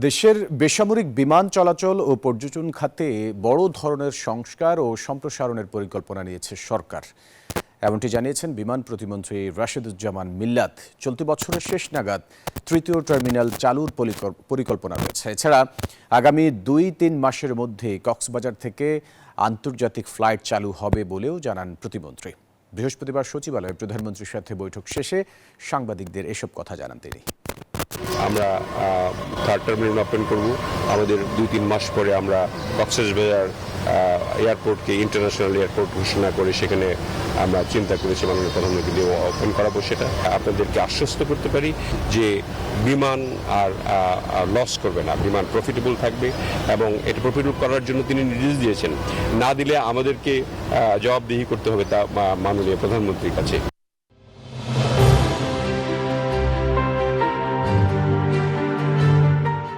দেশের বেসামরিক বিমান চলাচল ও পর্যটন খাতে বড় ধরনের সংস্কার ও সম্প্রসারণের পরিকল্পনা নিয়েছে সরকার। এমনটি জানিয়েছেন বিমান প্রতিমন্ত্রী রাশেদুজ্জামান মিল্লাত। চলতি বছরের শেষ নাগাদ তৃতীয় টার্মিনাল চালুর পরিকল্পনা রয়েছে। এছাড়া আগামী ২-৩ মাসের মধ্যে কক্সবাজার থেকে আন্তর্জাতিক ফ্লাইট চালু হবে বলেও জানান প্রতিমন্ত্রী। বৃহস্পতিবার সচিবালয়ে প্রধানমন্ত্রীর সাথে বৈঠক শেষে সাংবাদিকদের এসব কথা জানান তিনি। আমরা থার্ড টার্মিনাল ওপেন করব। আমাদের ২-৩ মাস পরে আমরা কক্সবাজার এয়ারপোর্টকে ইন্টারন্যাশনাল এয়ারপোর্ট ঘোষণা করে সেখানে আমরা চিন্তা করেছি মাননীয় প্রধানমন্ত্রী দিয়ে ওপেন করাবো। সেটা আপনাদেরকে আশ্বস্ত করতে পারি যে বিমান আর লস করবে না, বিমান প্রফিটেবল থাকবে এবং এটা প্রফিটেবল করার জন্য তিনি নির্দেশ দিয়েছেন। না দিলে আমাদেরকে জবাবদিহি করতে হবে তা মাননীয় প্রধানমন্ত্রীর কাছে।